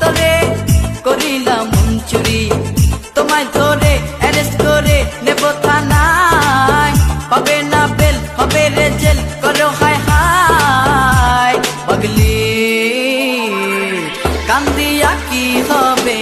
অন্তরে করিলাম চুরি, তোমায় ধরে অ্যারেস্ট করে নেব থানায়, হবে না বেল হবে রে জেল, করো হায় হায় পাগলি, কান্দিয়া কি হবে।